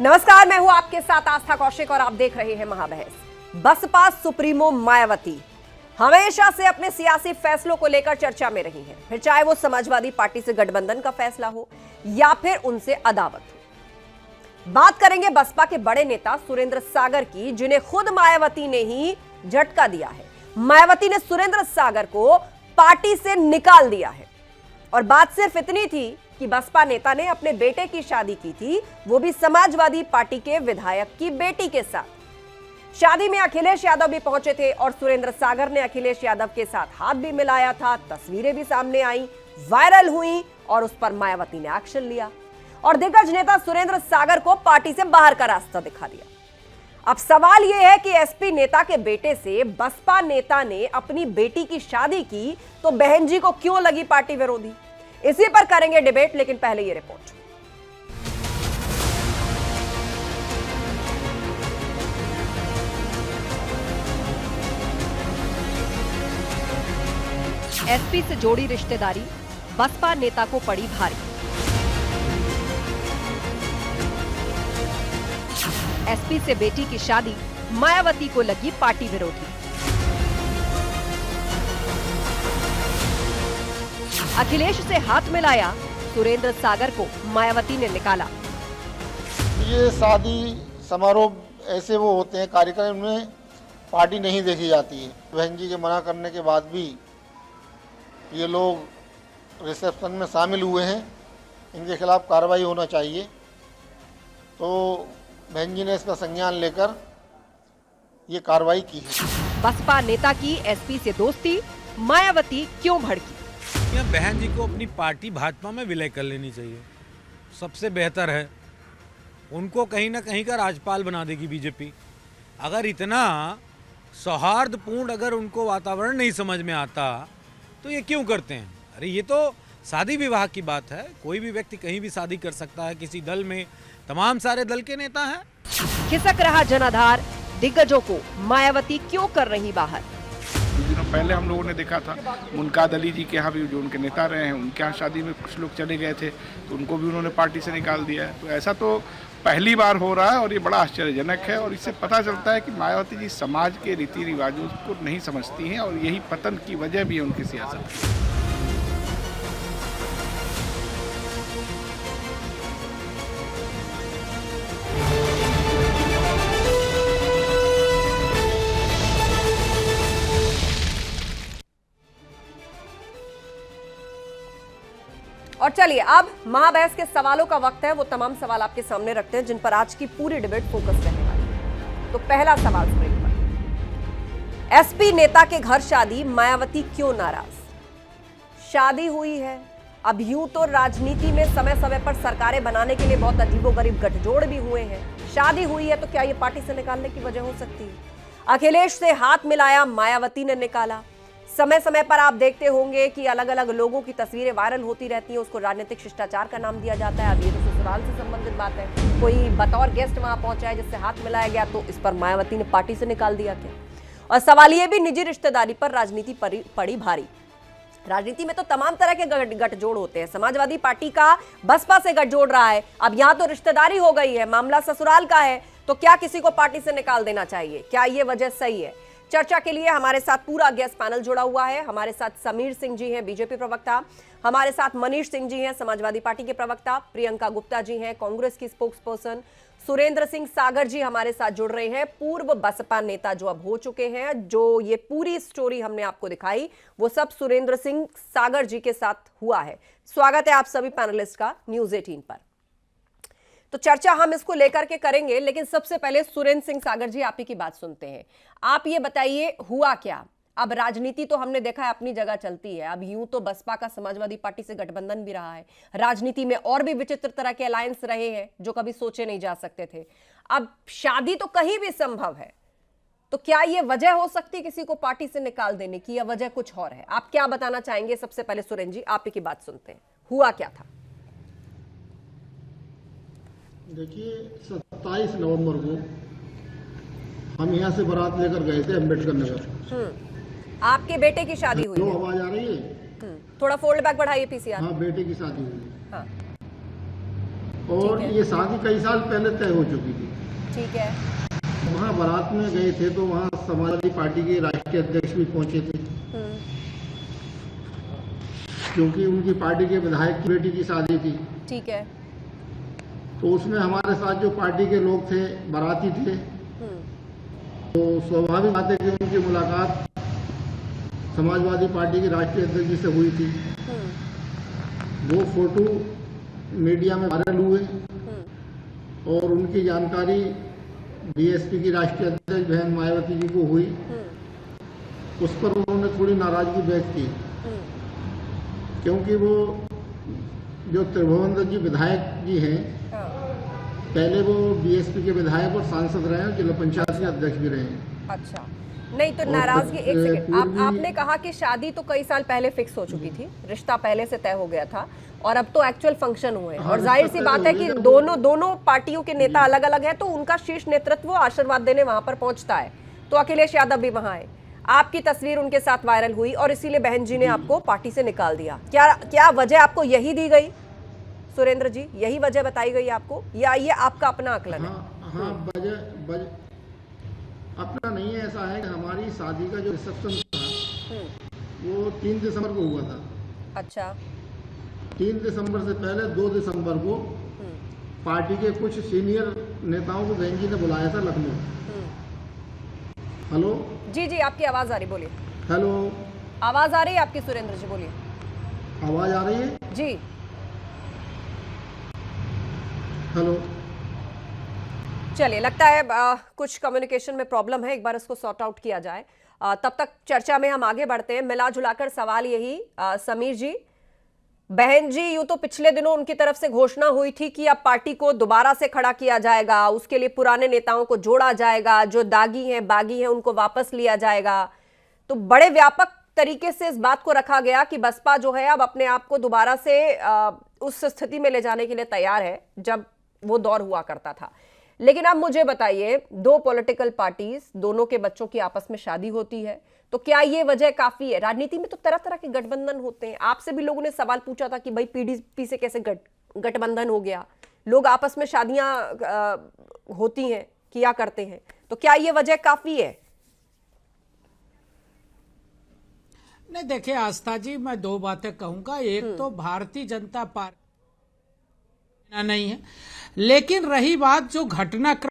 नमस्कार, मैं हूं आपके साथ आस्था कौशिक और आप देख रहे हैं महाबहस। बसपा सुप्रीमो मायावती हमेशा से अपने सियासी फैसलों को लेकर चर्चा में रही हैं, फिर चाहे वो समाजवादी पार्टी से गठबंधन का फैसला हो या फिर उनसे अदावत हो। बात करेंगे बसपा के बड़े नेता सुरेंद्र सागर की, जिन्हें खुद मायावती ने ही झटका दिया है। मायावती ने सुरेंद्र सागर को पार्टी से निकाल दिया है और बात सिर्फ इतनी थी कि बसपा नेता ने अपने बेटे की शादी की थी, वो भी समाजवादी पार्टी के विधायक की बेटी के साथ। शादी में अखिलेश यादव भी पहुंचे थे और सुरेंद्र सागर ने अखिलेश यादव के साथ हाथ भी मिलाया था। तस्वीरें भी सामने आई, वायरल हुई और उस पर मायावती ने एक्शन लिया और दिग्गज नेता सुरेंद्र सागर को पार्टी से बाहर का रास्ता दिखा दिया। अब सवाल यह है कि एसपी नेता के बेटे से बसपा नेता ने अपनी बेटी की शादी की तो बहन जी को क्यों लगी पार्टी विरोधी? इसी पर करेंगे डिबेट, लेकिन पहले ये रिपोर्ट। एसपी से जोड़ी रिश्तेदारी बसपा नेता को पड़ी भारी। एसपी से बेटी की शादी मायावती को लगी पार्टी विरोधी। अखिलेश से हाथ मिलाया, सुरेंद्र सागर को मायावती ने निकाला। ये शादी समारोह ऐसे वो होते हैं कार्यक्रम में पार्टी नहीं देखी जाती है। बहन जी के मना करने के बाद भी ये लोग रिसेप्शन में शामिल हुए हैं, इनके खिलाफ कार्रवाई होना चाहिए। तो बहन जी ने इसका संज्ञान लेकर ये कार्रवाई की है। बसपा नेता की एसपी से दोस्ती, मायावती क्यों भड़की? बहन जी को अपनी पार्टी भाजपा में विलय कर लेनी चाहिए, सबसे बेहतर है। उनको कहीं ना कहीं का राज्यपाल बना देगी बीजेपी। अगर इतना सौहार्दपूर्ण अगर उनको वातावरण नहीं समझ में आता तो ये क्यों करते हैं? अरे ये तो शादी विवाह की बात है, कोई भी व्यक्ति कहीं भी शादी कर सकता है। किसी दल में तमाम सारे दल के नेता हैं। खिसक रहा जनाधार, दिग्गजों को मायावती क्यों कर रही बाहर? कुछ दिनों पहले हम लोगों ने देखा था मुनकाद अली जी के यहाँ भी, जो उनके नेता रहे हैं, उनके यहाँ शादी में कुछ लोग चले गए थे तो उनको भी उन्होंने पार्टी से निकाल दिया है। तो ऐसा तो पहली बार हो रहा है और ये बड़ा आश्चर्यजनक है। और इससे पता चलता है कि मायावती जी समाज के रीति रिवाजों को नहीं समझती हैं और यही पतन की वजह भी है उनकी सियासत की। और चलिए अब महाबहस के सवालों का वक्त है। वो तमाम सवाल आपके सामने रखते हैं जिन पर आज की पूरी डिबेट फोकस रहने वाली है। तो पहला सवाल स्क्रीन पर, एसपी नेता के घर शादी, मायावती क्यों नाराज? शादी हुई है, अब यूं तो राजनीति में समय समय पर सरकारें बनाने के लिए बहुत अजीबोगरीब गठजोड़ भी हुए हैं। शादी हुई है तो क्या ये पार्टी से निकालने की वजह हो सकती है? अखिलेश से हाथ मिलाया, मायावती ने निकाला। समय समय पर आप देखते होंगे कि अलग अलग लोगों की तस्वीरें वायरल होती रहती हैं, उसको राजनीतिक शिष्टाचार का नाम दिया जाता है। अब ये तो ससुराल से संबंधित बात है, कोई बतौर गेस्ट वहां पहुंचा है जिससे हाथ मिलाया गया, तो इस पर मायावती ने पार्टी से निकाल दिया क्या? और सवाल ये भी, निजी रिश्तेदारी पर राजनीति पड़ी भारी। राजनीति में तो तमाम तरह के गठजोड़ होते हैं। समाजवादी पार्टी का बसपा से गठजोड़ रहा है, अब यहां तो रिश्तेदारी हो गई है, मामला ससुराल का है, तो क्या किसी को पार्टी से निकाल देना चाहिए? क्या ये वजह सही है? चर्चा के लिए हमारे साथ पूरा गेस्ट पैनल जुड़ा हुआ है। हमारे साथ समीर सिंह जी हैं, बीजेपी प्रवक्ता, हमारे साथ मनीष सिंह जी हैं, समाजवादी पार्टी के प्रवक्ता, प्रियंका गुप्ता जी हैं, कांग्रेस की स्पोक्सपर्सन, सुरेंद्र सिंह सागर जी हमारे साथ जुड़ रहे हैं, पूर्व बसपा नेता जो अब हो चुके हैं। जो ये पूरी स्टोरी हमने आपको दिखाई वो सब सुरेंद्र सिंह सागर जी के साथ हुआ है। स्वागत है आप सभी पैनलिस्ट का न्यूज़ 18 पर। तो चर्चा हम इसको लेकर के करेंगे, लेकिन सबसे पहले सुरेंद्र सिंह सागर जी, आप ही की बात सुनते हैं। आप ये बताइए, हुआ क्या? अब राजनीति तो हमने देखा है अपनी जगह चलती है, अब यूं तो बसपा का समाजवादी पार्टी से गठबंधन भी रहा है, राजनीति में और भी विचित्र तरह के अलायंस रहे हैं जो कभी सोचे नहीं जा सकते थे। अब शादी तो कहीं भी संभव है, तो क्या ये वजह हो सकती किसी को पार्टी से निकाल देने की, या वजह कुछ और है? आप क्या बताना चाहेंगे? सबसे पहले सुरेंद्र जी, आप ही की बात सुनते हैं, हुआ क्या था? देखिए, 27 नवंबर को हम यहाँ से बारात लेकर गए थे अम्बेडकर नगर। आपके बेटे की शादी हुई है? आवाज आ रही है? थोड़ा फोल्ड बैक बढ़ाइए पीसीआर। हाँ, बेटे की शादी हुई है। हाँ। और ठीक है। ये शादी कई साल पहले तय हो चुकी थी। ठीक है। वहाँ बारात में गए थे तो वहाँ समाजवादी पार्टी के राष्ट्रीय अध्यक्ष भी पहुंचे थे, क्योंकि उनकी पार्टी के विधायक की बेटी की शादी थी। ठीक है। तो उसमें हमारे साथ जो पार्टी के लोग थे, बाराती थे, तो स्वाभाविक बात है कि उनकी मुलाकात समाजवादी पार्टी के राष्ट्रीय अध्यक्ष जी से हुई थी। वो फोटो मीडिया में वायरल हुए और उनकी जानकारी बीएसपी की राष्ट्रीय अध्यक्ष बहन मायावती जी को हुई। उस पर उन्होंने थोड़ी नाराजगी व्यक्त की, क्योंकि वो जो त्रिभुवन दत्त जी विधायक जी हैं, पहले वो बीएसपी के विधायक और सांसद रहे हैं, जिला पंचायत के अध्यक्ष भी रहे हैं। अच्छा, नहीं तो और नाराजगी, एक सेकंड, पूर्वी- आपने कहा कि शादी तो कई साल पहले फिक्स हो चुकी थी, रिश्ता पहले से तय हो गया था और अब तो एक्चुअल फंक्शन हुए हैं। हाँ, और जाहिर सी रिश्ता बात तय है हो कि गया। दोनों पार्टियों के नेता अलग अलग हैं, तो उनका शीर्ष नेतृत्व आशीर्वाद देने वहां पर पहुंचता है। तो अखिलेश यादव भी वहां आए, आपकी तस्वीर उनके साथ वायरल हुई और इसीलिए बहन जी ने आपको पार्टी से निकाल दिया। क्या वजह आपको यही दी गई सुरेंद्र जी, यही वजह बताई गई आपको, या ये आपका अपना आकलन है? हाँ, वजह अपना नहीं है। ऐसा है कि हमारी शादी का जो रिसेप्शन था वो 3 दिसंबर को हुआ था। अच्छा। 3 दिसंबर से पहले 2 दिसंबर को पार्टी के कुछ सीनियर नेताओं को बहन जी ने बुलाया था लखनऊ। हेलो जी जी, आपकी आवाज आ रही, बोलिए। हेलो, आवाज आ रही है आपकी सुरेंद्र जी, बोलिए। आवाज आ रही है? जी। हेलो, चलिए, लगता है कुछ कम्युनिकेशन में प्रॉब्लम है, एक बार इसको सॉर्ट आउट किया जाए। तब तक चर्चा में हम आगे बढ़ते हैं। मिला जुलाकर सवाल यही, समीर जी, बहन जी, यूं तो पिछले दिनों उनकी तरफ से घोषणा हुई थी कि अब पार्टी को दोबारा से खड़ा किया जाएगा, उसके लिए पुराने नेताओं को जोड़ा जाएगा, जो दागी हैं बागी हैं उनको वापस लिया जाएगा। तो बड़े व्यापक तरीके से इस बात को रखा गया कि बसपा जो है अब अपने आप को दोबारा से उस स्थिति में ले जाने के लिए तैयार है जब वो दौर हुआ करता था। लेकिन अब मुझे बताइए, 2 पॉलिटिकल पार्टीज, दोनों के बच्चों की आपस में शादी होती है, तो क्या ये वजह काफी है? राजनीति में तो तरह तरह के गठबंधन होते हैं। आपसे भी लोगों ने सवाल पूछा था कि भाई पीडीपी से कैसे गठबंधन हो गया, लोग आपस में शादियां होती हैं, किया करते हैं, तो क्या ये वजह काफी है? नहीं, देखिए आस्था जी, मैं 2 बातें कहूंगा। एक तो भारतीय जनता पार्टी नहीं है, लेकिन रही बात जो घटनाक्रम